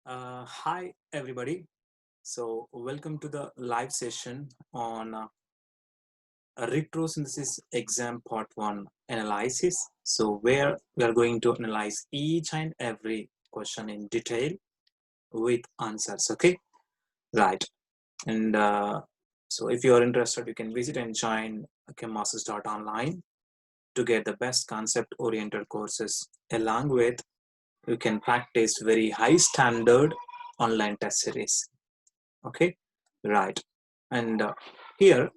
Hi, everybody. So, welcome to the live session on retrosynthesis exam part 1 analysis. So, where we are going to analyze each and every question in detail with answers. Okay, right. And so, if you are interested, you can visit and join chemmasters.online to get the best concept oriented courses along with you can practice very high standard online test series. Okay, right. And here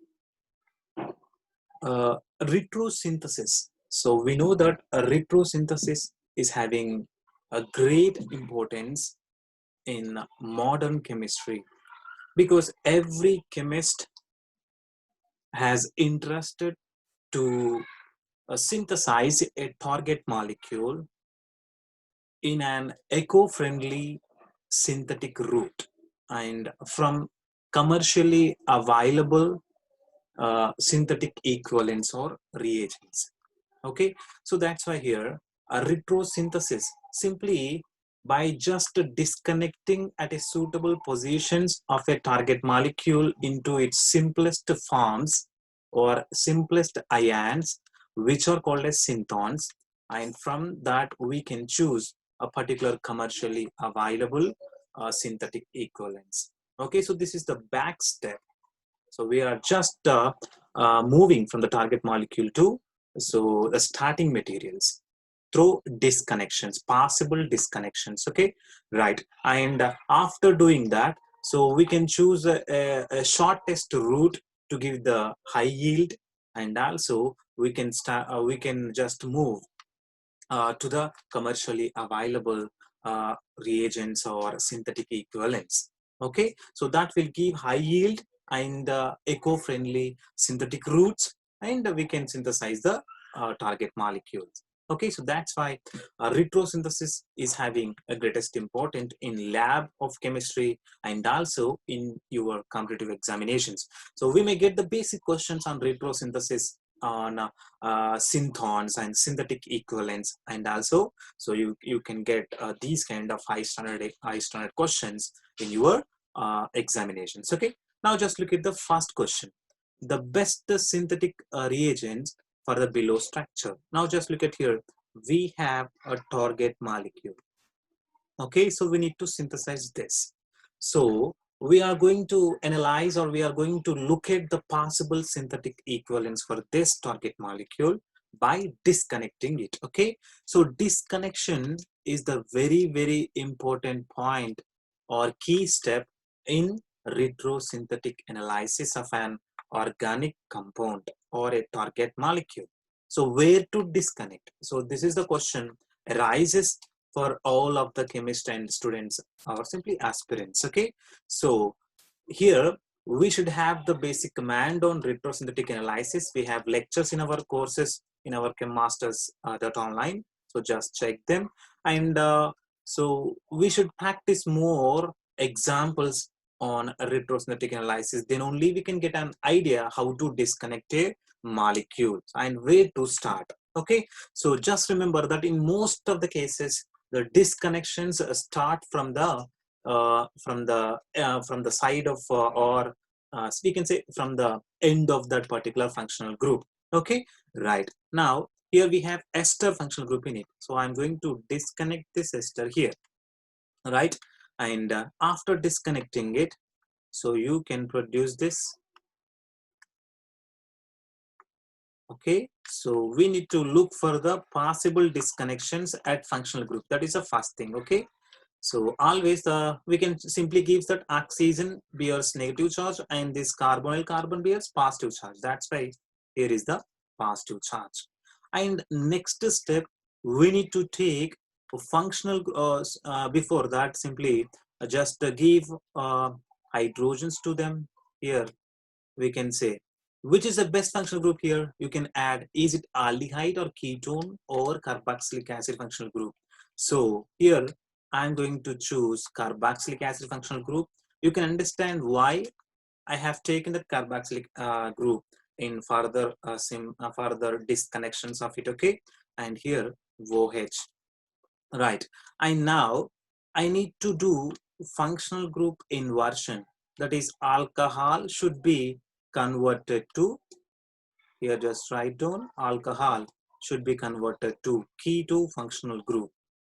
retrosynthesis, so we know that retrosynthesis is having a great importance in modern chemistry because every chemist has interested to synthesize a target molecule in an eco-friendly synthetic route and from commercially available synthetic equivalents or reagents. Okay, so that's why here a retrosynthesis simply by just disconnecting at a suitable positions of a target molecule into its simplest forms or simplest ions, which are called as synthons, and from that we can choose a particular commercially available synthetic equivalents. Okay, so this is the back step. So we are just moving from the target molecule to the starting materials through disconnections, possible disconnections. Okay, right. And after doing that, so we can choose a shortest route to give the high yield, and also we can start. We can just move to the commercially available reagents or synthetic equivalents. Okay, so that will give high yield and eco-friendly synthetic routes, and we can synthesize the target molecules. Okay, so that's why retrosynthesis is having a greatest importance in lab of chemistry and also in your competitive examinations. So we may get the basic questions on retrosynthesis on synthons and synthetic equivalents, and also so you can get these kind of high standard questions in your examinations. Okay, now just look at the first question: the best synthetic reagents for the below structure. Now just look at here, we have a target molecule. Okay, so we need to synthesize this. So we are going to analyze, or we are going to look at the possible synthetic equivalents for this target molecule by disconnecting it. Okay, so disconnection is the very important point or key step in retrosynthetic analysis of an organic compound or a target molecule. So where to disconnect? So this is the question arises for all of the chemists and students or simply aspirants. Okay, so here we should have the basic command on retrosynthetic analysis. We have lectures in our courses in our chem masters that online, so just check them. And so we should practice more examples on retrosynthetic analysis, then only we can get an idea how to disconnect a molecule and where to start. Okay, so just remember that in most of the cases the disconnections start from the side of or so we can say from the end of that particular functional group. Okay, right. Now here we have ester functional group in it, so I'm going to disconnect this ester here, right? And after disconnecting it, so you can produce this. Okay, so we need to look for the possible disconnections at functional group. That is the first thing. Okay, so always we can simply give that oxygen bears negative charge and this carbonyl carbon bears positive charge. That's why here is the positive charge. And next step, we need to take a functional before that simply just give hydrogens to them. Here we can say which is the best functional group. Here you can add, is it aldehyde or ketone or carboxylic acid functional group? So here I'm going to choose carboxylic acid functional group. You can understand why I have taken the carboxylic group in further further disconnections of it. Okay, and here OH, right. And now I need to do functional group inversion. That is, alcohol should be converted to, here just write down, alcohol should be converted to keto functional group.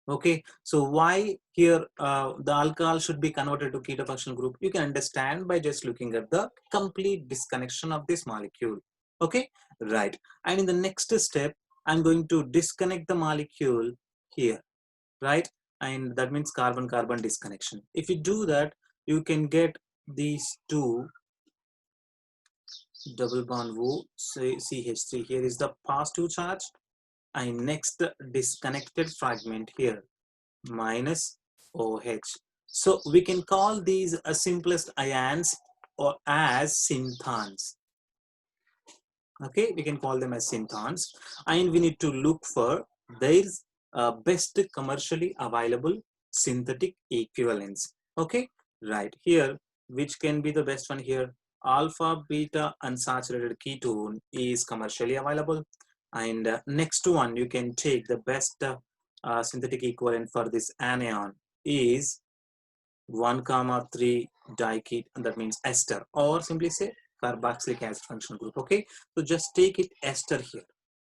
Okay, so why here the alcohol should be converted to keto functional group, you can understand by just looking at the complete disconnection of this molecule. Okay, right. And in the next step, I'm going to disconnect the molecule here, right? And that means carbon-carbon disconnection. If you do that, you can get these two double bond O, CH3. Here is the positive charge, and next disconnected fragment here, minus OH. So we can call these simplest ions or as synthons. Okay, we can call them as synthons, and we need to look for their best commercially available synthetic equivalents. Okay, right here, which can be the best one here? Alpha beta unsaturated ketone is commercially available, and next one you can take the best synthetic equivalent for this anion is 1,3 dikete, and that means ester, or simply say carboxylic acid functional group. Okay, so just take it ester here.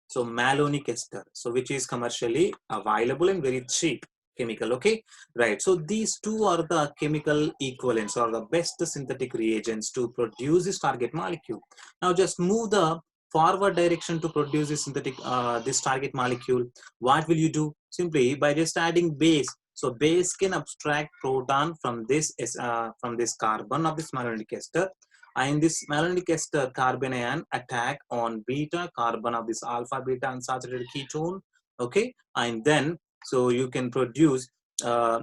So malonic ester, so which is commercially available and very cheap chemical. Okay, right. So these two are the chemical equivalents or the best synthetic reagents to produce this target molecule. Now just move the forward direction to produce this synthetic this target molecule. What will you do? Simply by just adding base. So base can abstract proton from this carbon of this malonic ester, and this malonic ester carbon ion attack on beta carbon of this alpha beta unsaturated ketone. Okay, and then so you can produce uh,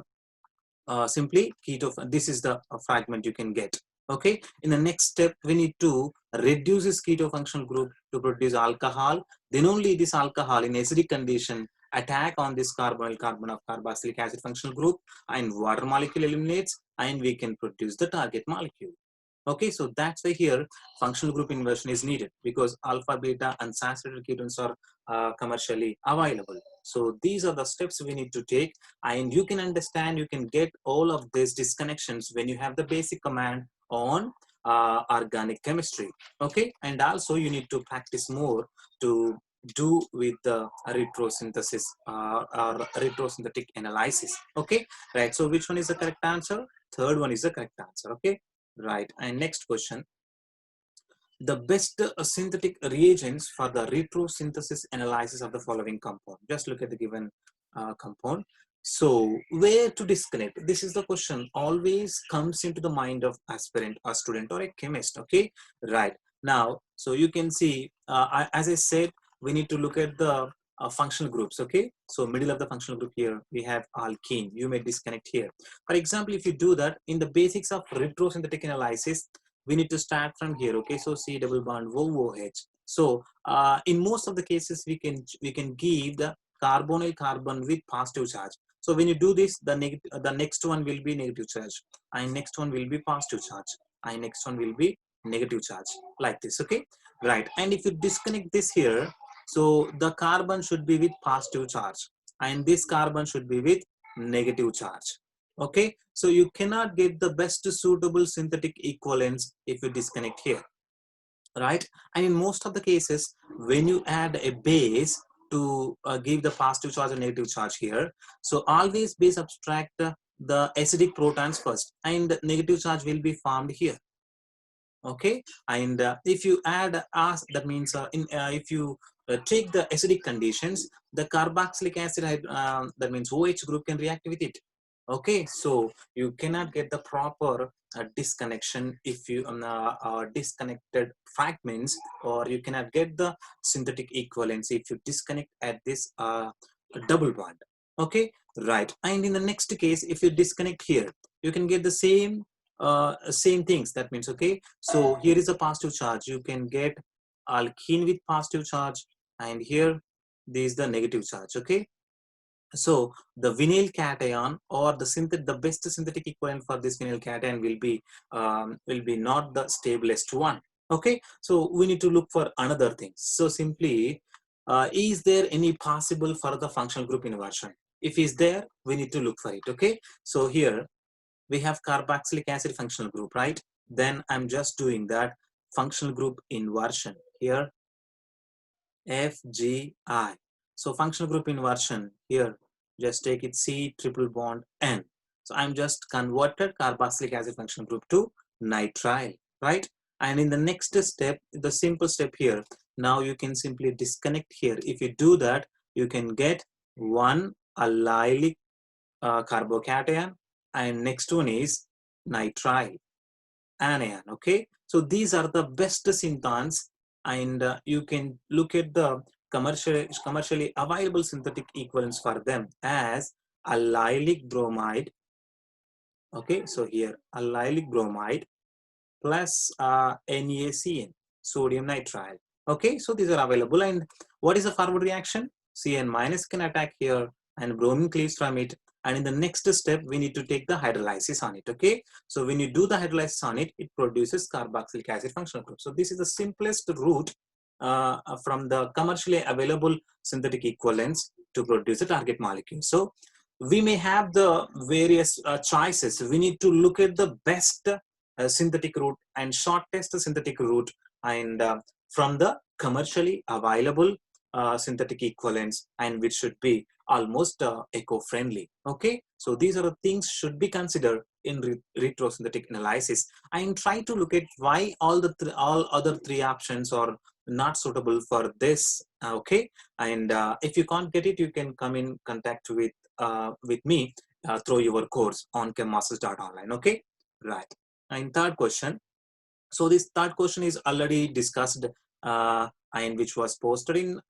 simply keto. This is the fragment you can get. Okay, in the next step we need to reduce this keto functional group to produce alcohol. Then only this alcohol in acidic condition attack on this carbonyl carbon of carboxylic acid functional group, and water molecule eliminates, and we can produce the target molecule. Okay, so that's why here functional group inversion is needed, because alpha beta unsaturated ketones are commercially available. So these are the steps we need to take, and you can understand, you can get all of these disconnections when you have the basic command on organic chemistry. Okay, and also you need to practice more to do with the retrosynthesis or retrosynthetic analysis. Okay, right. So which one is the correct answer? Third one is the correct answer. Okay, right. And next question, the best synthetic reagents for the retrosynthesis analysis of the following compound. Just look at the given compound. So where to disconnect? This is the question always comes into the mind of aspirant or student or a chemist. Okay, right. Now, so you can see, as I said, we need to look at the functional groups. Okay, so middle of the functional group here, we have alkene. You may disconnect here. For example, if you do that in the basics of retrosynthetic analysis, we need to start from here. Okay, so C double bond OOH. So in most of the cases we can give the carbonyl carbon with positive charge. So when you do this, the next one will be negative charge, and next one will be positive charge, and next one will be negative charge, like this. Okay, right. And if you disconnect this here, so the carbon should be with positive charge, and this carbon should be with negative charge. Okay, so you cannot get the best suitable synthetic equivalents if you disconnect here, right? And in most of the cases, when you add a base to give the positive charge and negative charge here, so always base abstract the acidic protons first, and negative charge will be formed here. Okay, and if you add as, that means if you take the acidic conditions, the carboxylic acid that means OH group can react with it. Okay, so you cannot get the proper disconnection if you disconnected fragments, or you cannot get the synthetic equivalence if you disconnect at this double bond. Okay, right. And in the next case, if you disconnect here, you can get the same things. That means, okay, so here is a positive charge, you can get alkene with positive charge, and here this is the negative charge. Okay, so the vinyl cation or the best synthetic equivalent for this vinyl cation will be not the stablest one. Okay, so we need to look for another thing. So simply, is there any possible further functional group inversion? If it's there, we need to look for it. Okay, so here we have carboxylic acid functional group, right? Then I'm just doing that functional group inversion here, FGI. So functional group inversion here, just take it C triple bond N. So I'm just converted carboxylic acid functional group to nitrile, right? And in the next step, the simple step here, now you can simply disconnect here. If you do that, you can get one allylic carbocation, and next one is nitrile anion. Okay, so these are the best synthons, and you can look at the commercially available synthetic equivalents for them as allylic bromide. Okay, so here allylic bromide plus NaCN, sodium nitrile. Okay, so these are available. And what is the forward reaction? Cn minus can attack here and bromine cleaves from it. And in the next step, we need to take the hydrolysis on it. Okay, so when you do the hydrolysis on it, it produces carboxylic acid functional group. So this is the simplest route from the commercially available synthetic equivalents to produce a target molecule. So we may have the various choices. We need to look at the best synthetic route and shortest synthetic route, and from the commercially available synthetic equivalents, and which should be almost eco-friendly. Okay, so these are the things should be considered in retrosynthetic analysis, and try to look at why all other three options are not suitable for this. Okay, and if you can't get it, you can come in contact with me through your course on chemmasters.online. Okay, right. And third question. So this third question is already discussed and which was posted in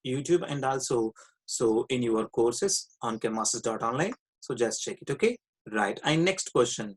YouTube and also so in your courses on chemmasters.online. So just check it. Okay, right. And next question.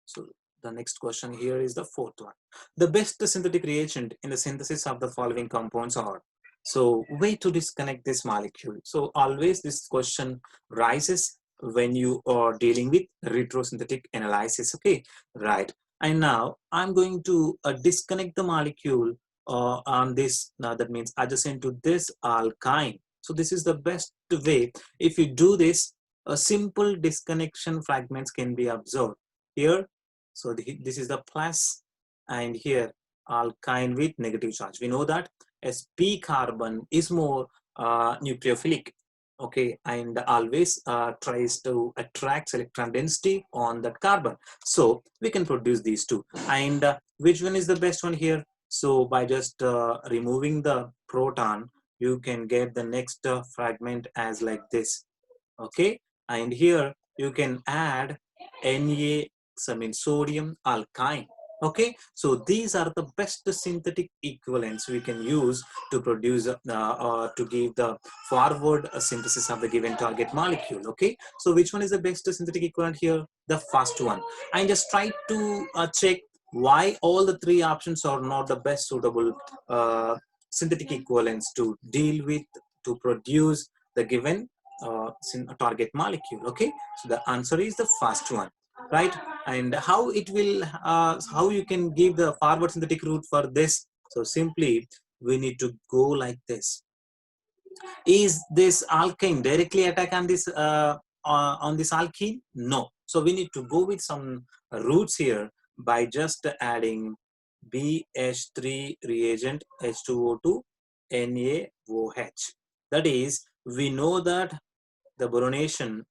So the next question here is the fourth one. The best synthetic reagent in the synthesis of the following compounds are. So way to disconnect this molecule. So always this question rises when you are dealing with retrosynthetic analysis. Okay, right. And now I'm going to disconnect the molecule on this. Now that means adjacent to this alkyne. So this is the best way. If you do this, a simple disconnection fragments can be observed here. So this is the plus, and here alkyne with negative charge. We know that sp carbon is more nucleophilic. Okay, and always tries to attract electron density on that carbon. So we can produce these two. And which one is the best one here? So by just removing the proton, you can get the next fragment as like this. Okay, and here you can add Na, I mean sodium alkyne. Okay, so these are the best synthetic equivalents we can use to produce or to give the forward synthesis of the given target molecule. Okay, so which one is the best synthetic equivalent here? The first one. And just try to check why all the three options are not the best suitable synthetic equivalents to deal with to produce the given target molecule. Okay, so the answer is the first one, right? And how it will how you can give the forward synthetic route for this? So simply we need to go like this. Is this alkane directly attack on this alkene? No. So we need to go with some routes here by just adding BH3 reagent H2O2 NaOH. That is, we know that the boronation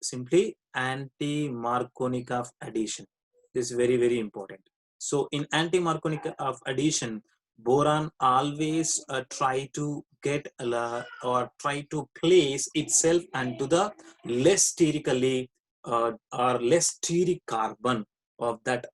simply anti-Markovnikov of addition. This is very, very important. So in anti-Markovnikov of addition, boron always try to get or try to place itself onto the less sterically or less steric carbon of that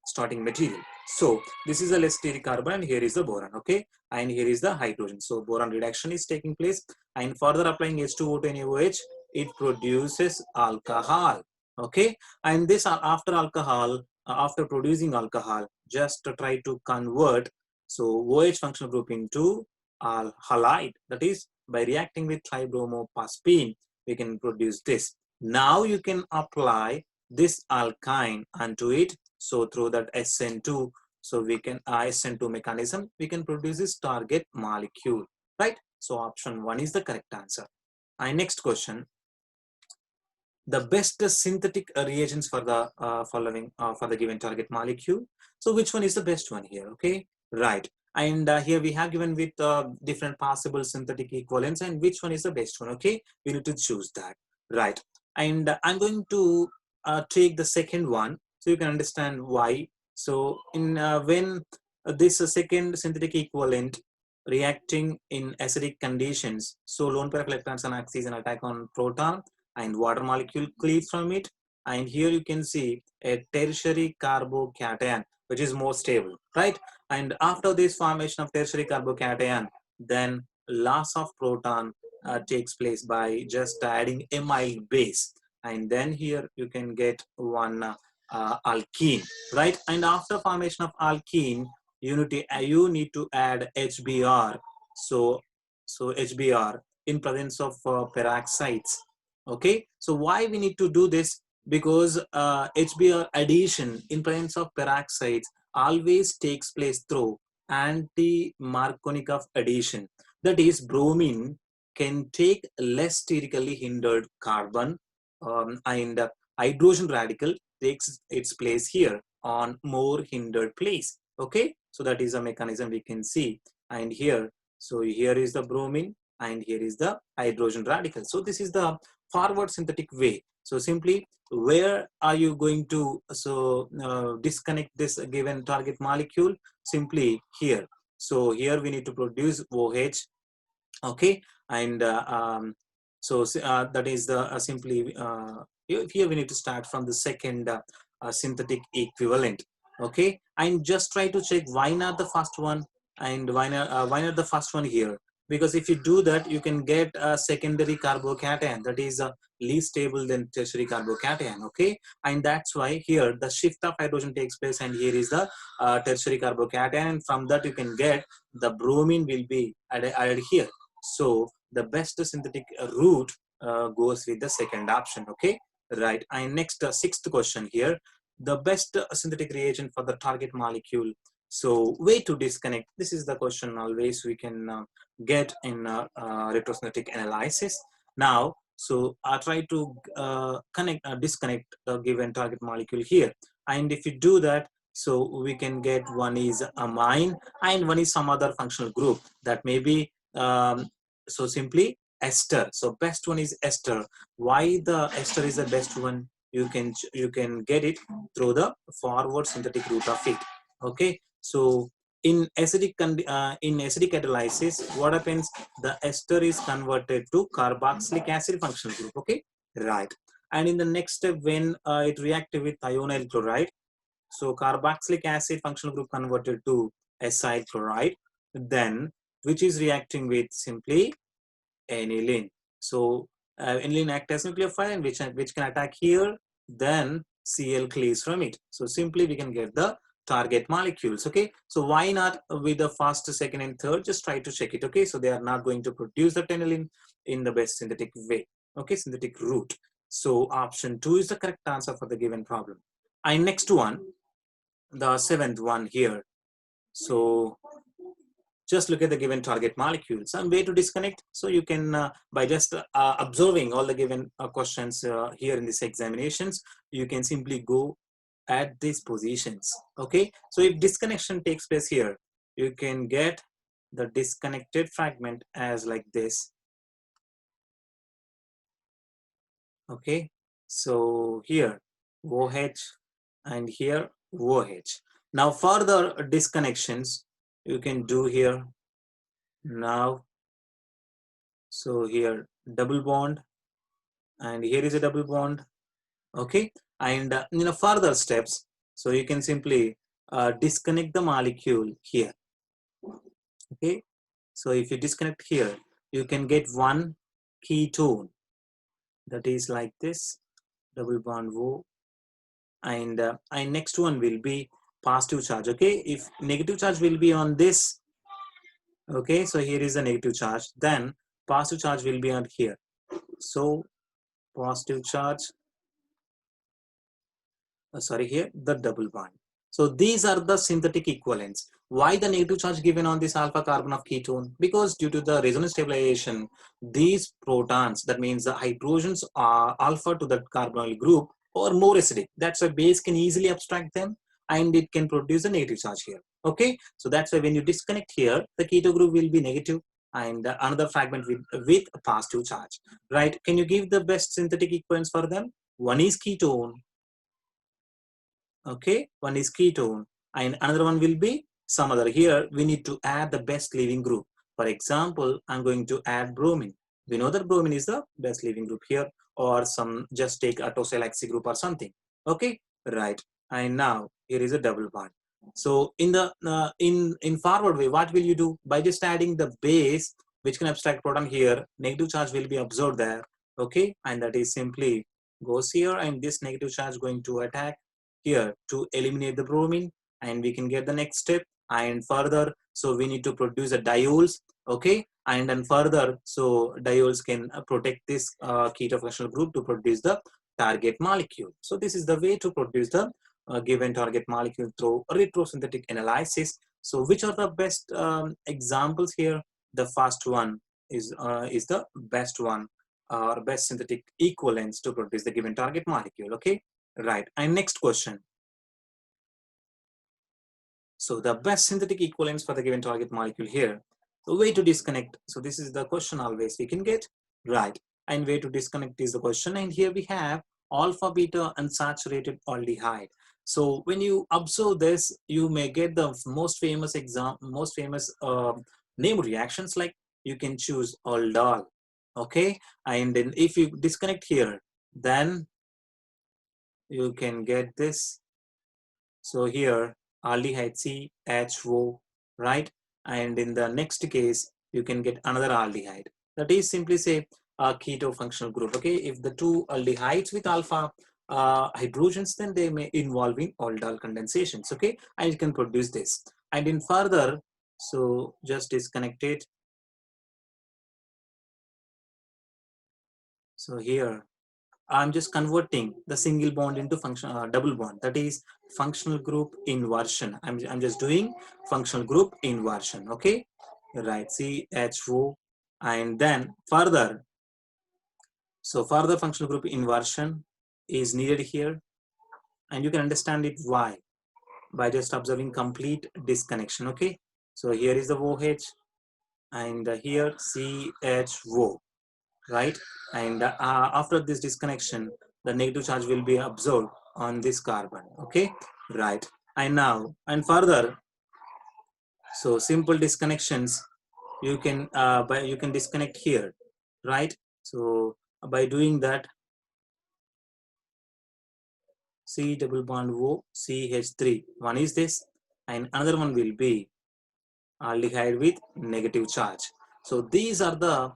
starting material. So this is a less steric carbon, and here is the boron. Okay, and here is the hydrogen. So boron reduction is taking place, and further applying H2O to NaOH, it produces alcohol. Okay, and this after alcohol, after producing alcohol, just to try to convert so OH functional group into halide. That is, by reacting with tribromophosphine, we can produce this. Now you can apply this alkyne onto it. So through that SN2, so we can SN2 mechanism, we can produce this target molecule, right? So option 1 is the correct answer. And next question, the best synthetic reagents for the following for the given target molecule. So which one is the best one here? Okay, right. And here we have given with different possible synthetic equivalents, and which one is the best one? Okay, we need to choose that, right? And I'm going to take the second one so you can understand why. So in when this second synthetic equivalent reacting in acidic conditions, so lone pair of electrons on axis and attack on proton, and water molecule cleaves from it, and here you can see a tertiary carbocation which is more stable, right? And after this formation of tertiary carbocation, then loss of proton takes place by just adding amyl base, and then here you can get one alkene, right? And after formation of alkene, you need to add HBr. So HBr in presence of peroxides. Okay, so why we need to do this? Because HBr addition in presence of peroxides always takes place through anti-Markovnikov addition. That is, bromine can take less sterically hindered carbon, and hydrogen radical takes its place here on more hindered place. Okay, so that is a mechanism we can see. And here, so here is the bromine and here is the hydrogen radical. So this is the forward synthetic way. So simply, where are you going to disconnect this given target molecule? Simply here. So here we need to produce OH. Okay, and that is the simply here we need to start from the second synthetic equivalent. Okay, and just try to check why not the first one, and why not the first one here, because if you do that you can get a secondary carbocation that is least stable than tertiary carbocation. Okay, and that's why here the shift of hydrogen takes place, and here is the tertiary carbocation, and from that you can get the bromine will be added here. So the best synthetic route goes with the second option. Okay, right. And next sixth question here, the best synthetic reagent for the target molecule. So way to disconnect, this is the question always we can get in retrosynthetic analysis. Now, so I try to disconnect the given target molecule here, and if you do that, so we can get one is amine and one is some other functional group that may be so simply ester. So best one is ester. Why the ester is the best one? You can get it through the forward synthetic route of it. Okay, so in acidic catalysis, what happens? The ester is converted to carboxylic acid functional group. Okay, right. And in the next step, when it reacts with thionyl chloride, so carboxylic acid functional group converted to acyl chloride, then which is reacting with simply aniline. So aniline acts as nucleophile, which can attack here, then Cl cleaves from it. So simply we can get the target molecules. Okay, so why not with the first, second, and third? Just try to check it. Okay, so they are not going to produce the aniline in the best synthetic way. Okay, synthetic route. So option 2 is the correct answer for the given problem. And next one, the seventh one here. So just look at the given target molecule. Some way to disconnect. So you can, by just observing all the given questions here in this examinations, you can simply go at these positions. Okay. So if disconnection takes place here, you can get the disconnected fragment as like this. Okay. So here OH and here OH. Now further disconnections you can do here. Now, so here double bond, and here is a double bond. Okay, and further steps, so you can simply disconnect the molecule here. Okay, so if you disconnect here, you can get one ketone that is like this, double bond O, and next one will be positive charge. Okay, if negative charge will be on this, okay, so here is a negative charge, then positive charge will be on here. So positive charge, sorry, here the double bond. So these are the synthetic equivalents. Why the negative charge given on this alpha carbon of ketone? Because due to the resonance stabilization, these protons, that means the hydrogens are alpha to the carbonyl group, or more acidic. That's why base can easily abstract them and it can produce a negative charge here. Okay, so that's why when you disconnect here, the keto group will be negative and another fragment with a positive charge, right? Can you give the best synthetic equivalents for them? One is ketone, okay, one is ketone and another one will be some other. Here we need to add the best leaving group. For example, I'm going to add bromine. We know that bromine is the best leaving group here, or some, just take a tosyl group or something. Okay, right. And now here is a double bond. So in the in forward way, what will you do? By just adding the base which can abstract proton here, negative charge will be absorbed there. Okay, and that is simply goes here, and this negative charge going to attack here to eliminate the bromine, and we can get the next step. And further, so we need to produce a diols. Okay, and then further, so diols can protect this keto functional group to produce the target molecule. So this is the way to produce the given target molecule through retrosynthetic analysis. So which are the best examples here? The first one is the best one, best synthetic equivalents to produce the given target molecule. Okay, right. And next question. So the best synthetic equivalents for the given target molecule here. The way to disconnect. So this is the question always we can get, right? And way to disconnect is the question. And here we have alpha beta unsaturated aldehyde. So when you observe this, you may get the most famous name reactions, like you can choose aldol. Okay, and then if you disconnect here, then you can get this. So here aldehyde CHO, right? And in the next case, you can get another aldehyde. That is simply say a keto functional group. Okay, if the two aldehydes with alpha hydrogens, then they may involve in aldol condensations. Okay, and you can produce this. And in further, so just disconnect it. So here I'm just converting the single bond into double bond. That is functional group inversion. I'm just doing functional group inversion. Okay, right. CHO, and then further. So further functional group inversion is needed here, and you can understand it why by just observing complete disconnection. Okay, so here is the OH, and here CHO. Right, and after this disconnection, the negative charge will be absorbed on this carbon. Okay, right. And now and further, so simple disconnections you can you can disconnect here, right? So by doing that, C double bond O CH3, one is this, and another one will be aldehyde with negative charge. So these are the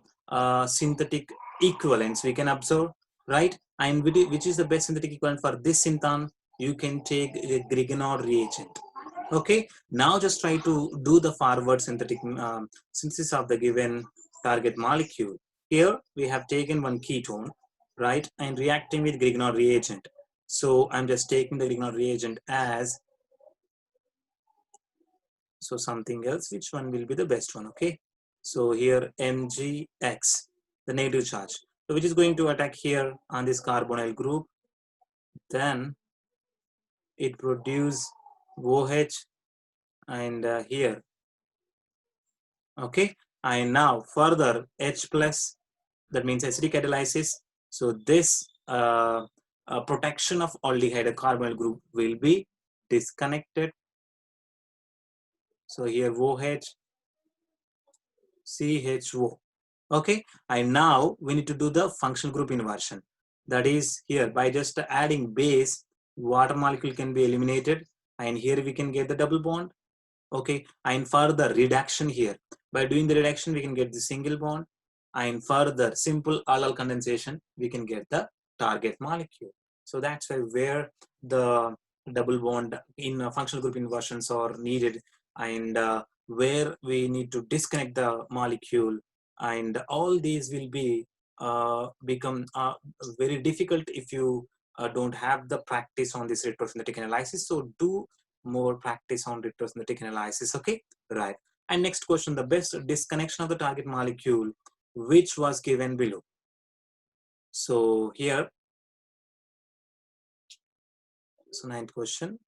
synthetic equivalents we can observe, right? And which is the best synthetic equivalent for this synthan? You can take a Grignard reagent. Okay, now just try to do the forward synthetic synthesis of the given target molecule. Here we have taken one ketone, right, and reacting with Grignard reagent. So I'm just taking the Grignard reagent as so something else. Which one will be the best one? Okay, so here mgx, the negative charge, so which is going to attack here on this carbonyl group, then it produce OH, and here, okay, and now further H plus, that means acidic catalysis. So this protection of aldehyde carbonyl group will be disconnected. So here OH CHO. Okay, and now we need to do the functional group inversion. That is here by just adding base, water molecule can be eliminated, and here we can get the double bond. Okay, and further reduction here, by doing the reduction we can get the single bond, and further simple aldol condensation we can get the target molecule. So that's where the double bond in functional group inversions are needed, and where we need to disconnect the molecule, and all these will be become very difficult if you don't have the practice on this retrosynthetic analysis. So do more practice on retrosynthetic analysis. Okay, right. And next question, the best disconnection of the target molecule, which was given below. So here, so ninth question.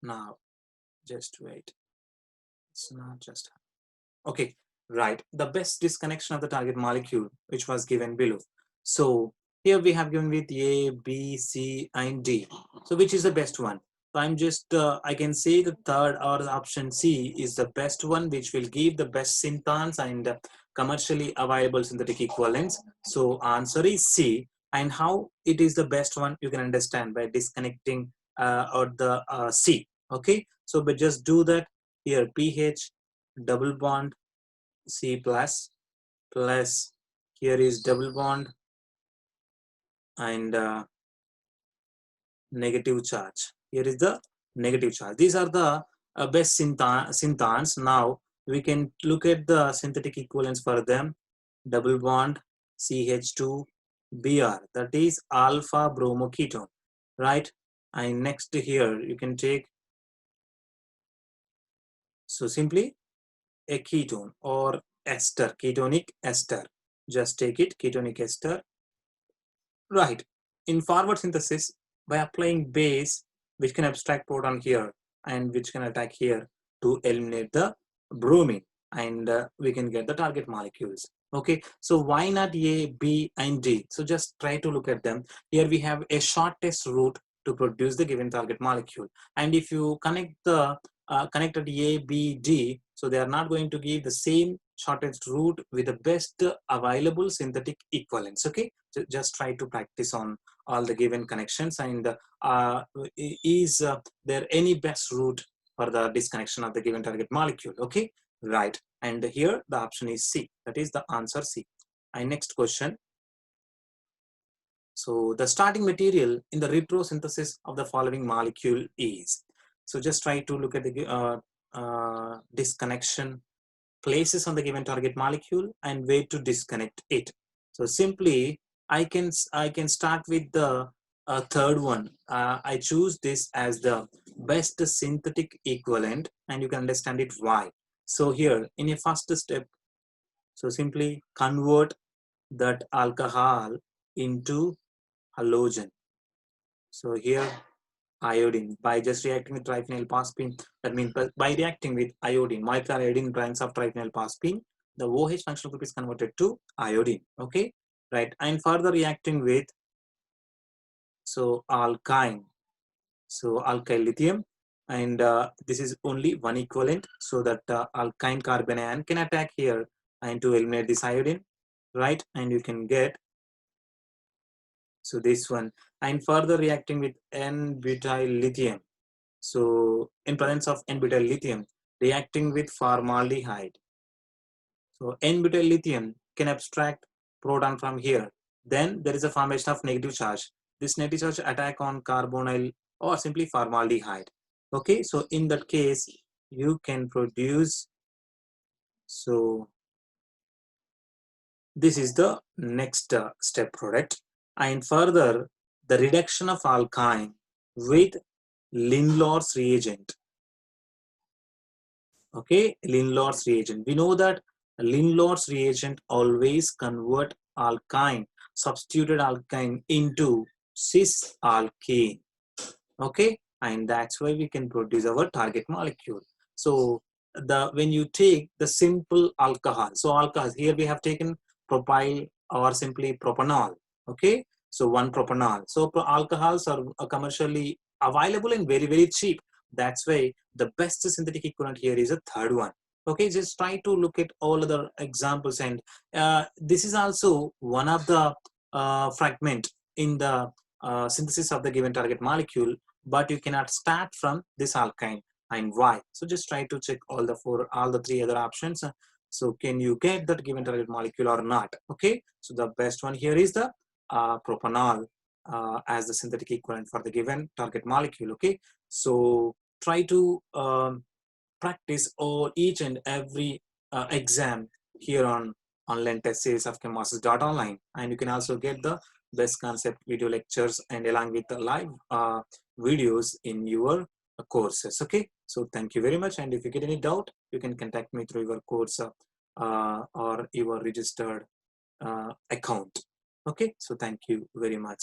Now, just wait. It's not just okay, right. The best disconnection of the target molecule, which was given below. So here we have given with A, B, C, and D. So which is the best one? So I'm just, I can say the third or the option C is the best one, which will give the best synthons and commercially available synthetic equivalents. So answer is C. And how it is the best one, you can understand by disconnecting or the C. Okay, so but just do that here, pH double bond C plus plus here is double bond and negative charge. Here is the negative charge. These are the best synthons. Now we can look at the synthetic equivalents for them. Double bond CH2 Br, that is alpha bromoketone, right? And next here you can take, so simply a ketone or ester, ketonic ester. Just take it, ketonic ester. Right. In forward synthesis, by applying base, which can abstract proton here and which can attack here to eliminate the bromine, and we can get the target molecules. Okay, so why not A, B, and D? So just try to look at them. Here we have a shortest route to produce the given target molecule, and if you connect the connected A, B, D, so they are not going to give the same shortest route with the best available synthetic equivalents. Okay, so just try to practice on all the given connections, and is there any best route for the disconnection of the given target molecule? Okay, right. And here the option is C, that is the answer C. And next question. So the starting material in the retrosynthesis of the following molecule is, so just try to look at the disconnection places on the given target molecule and way to disconnect it. So simply I can start with the third one. I choose this as the best synthetic equivalent, and you can understand it why. So here in a first step, so simply convert that alcohol into halogen. So here iodine, by just reacting with triphenylphosphine, that means by reacting with iodine, molecular iodine branch of triphenylphosphine, the OH functional group is converted to iodine. Okay, right. And further reacting with, so alkyne, so alkyl lithium, and this is only one equivalent, so that alkyne carbon ion can attack here and to eliminate this iodine, right? And you can get, so this one, and further reacting with n-butyl lithium. So in presence of n-butyl lithium, reacting with formaldehyde. So n-butyl lithium can abstract proton from here. Then there is a formation of negative charge. This negative charge attack on carbonyl or simply formaldehyde. Okay, so in that case, you can produce, so this is the next step product. And further, the reduction of alkyne with Lindlor's reagent. Okay, Lindlor's reagent. We know that Lindlor's reagent always convert alkyne, substituted alkyne into cis alkene. Okay, and that's why we can produce our target molecule. So the when you take the simple alcohol, so alcohol here we have taken propyl or simply propanol. Okay, so one propanol. So alcohols are commercially available and very cheap. That's why the best synthetic equivalent here is a third one. Okay, just try to look at all other examples, and this is also one of the fragment in the synthesis of the given target molecule, but you cannot start from this alkyne. And why? So just try to check all the three other options. So can you get that given target molecule or not? Okay, so the best one here is the propanol as the synthetic equivalent for the given target molecule. Okay, so try to practice all each and every exam here on online test series of chemmasters.online, and you can also get the best concept video lectures and along with the live videos in your courses. Okay, so thank you very much, and if you get any doubt, you can contact me through your course or your registered account. Okay, so thank you very much.